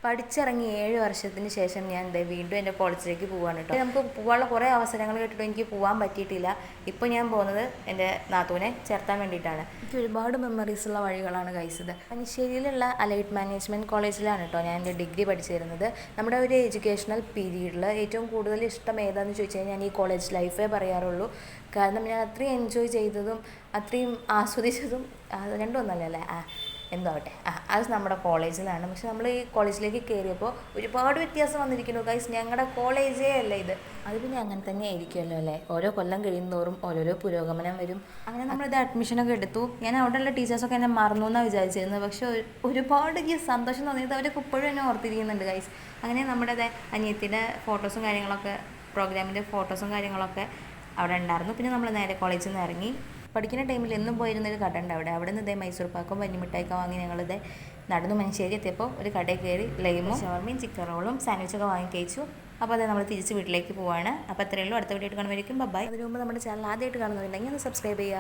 പഠിച്ചിറങ്ങി 7 വർഷത്തിന് ശേഷം ഞാൻ വീണ്ടും എൻ്റെ കോളേജിലേക്ക് പോവാണ് കേട്ടോ. നമുക്ക് പോകാനുള്ള കുറേ അവസരങ്ങൾ കേട്ടിട്ട് എനിക്ക് പോകാൻ പറ്റിയിട്ടില്ല. ഇപ്പോൾ ഞാൻ പോകുന്നത് എൻ്റെ നാത്തൂനെ ചേർത്താൻ വേണ്ടിയിട്ടാണ്. എനിക്ക് ഒരുപാട് മെമ്മറീസ് ഉള്ള വഴികളാണ് കഴിച്ചത്. മഞ്ചേരിയിലുള്ള അലൈറ്റ് മാനേജ്മെൻറ്റ് കോളേജിലാണ് കേട്ടോ ഞാൻ എൻ്റെ ഡിഗ്രി പഠിച്ചു തരുന്നത്. നമ്മുടെ ഒരു എഡ്യൂക്കേഷണൽ പീരീഡിൽ ഏറ്റവും കൂടുതൽ ഇഷ്ടം ഏതാണെന്ന് ചോദിച്ചു കഴിഞ്ഞാൽ ഞാൻ ഈ കോളേജ് ലൈഫേ പറയാറുള്ളൂ. കാരണം ഞാൻ അത്രയും എൻജോയ് ചെയ്തതും അത്രയും ആസ്വദിച്ചതും രണ്ടും ഒന്നല്ലേ എന്താവട്ടെ അത് നമ്മുടെ കോളേജിലാണ്. പക്ഷെ നമ്മൾ ഈ കോളേജിലേക്ക് കയറിയപ്പോൾ ഒരുപാട് വ്യത്യാസം വന്നിരിക്കുന്നു ഗൈസ്. ഞങ്ങളുടെ കോളേജേ അല്ല ഇത്. അത് പിന്നെ അങ്ങനെ തന്നെ ആയിരിക്കുമല്ലോ അല്ലേ. ഓരോ കൊല്ലം കഴിയുന്നതോറും ഓരോരോ പുരോഗമനം വരും. അങ്ങനെ നമ്മളിത് അഡ്മിഷനൊക്കെ എടുത്തു. ഞാൻ അവിടെയുള്ള ടീച്ചേഴ്സൊക്കെ എന്നെ മറന്നു എന്നാണ് വിചാരിച്ചിരുന്നത്. പക്ഷെ ഒരുപാട് എനിക്ക് സന്തോഷം തോന്നിയത് അവരൊക്കെ ഇപ്പോഴും എന്നെ ഓർത്തിരിക്കുന്നുണ്ട് ഗൈസ്. അങ്ങനെ നമ്മുടെ അനിയത്തിൻ്റെ ഫോട്ടോസും കാര്യങ്ങളൊക്കെ പ്രോഗ്രാമിൻ്റെ ഫോട്ടോസും കാര്യങ്ങളൊക്കെ അവിടെ ഉണ്ടായിരുന്നു. പിന്നെ നമ്മൾ നേരെ കോളേജിൽ നിന്ന് ഇറങ്ങി. പഠിക്കുന്ന ടൈമിൽ എന്നും പോയിരുന്നൊരു കട ഉണ്ട് അവിടെ നിന്ന് മൈസൂർ പാക്കും പഞ്ഞിമിഠായിയൊക്കെ വാങ്ങി ഞങ്ങളിത് നടന്നു മഞ്ചേരി എത്തിയപ്പോൾ ഒരു കടയിൽ കയറി ലൈമും ഷവർമയും ചിക്കൻ റോളും സാൻഡ്വിച്ചൊക്കെ വാങ്ങി കഴിച്ചു. അപ്പോൾ അത് നമ്മൾ തിരിച്ച് വീട്ടിലേക്ക് പോവാണ്. അപ്പോൾ അത്രയേ ഉള്ളൂ. അടുത്ത വീഡിയോ ആയിട്ട് കാണുമായിരിക്കും. ബൈ. അതിന് മുമ്പ് നമ്മുടെ ചാനൽ ആദ്യമായിട്ട് കാണുന്നുണ്ടെങ്കിൽ ഒന്ന് സബ്സ്ക്രൈബ് ചെയ്യുക.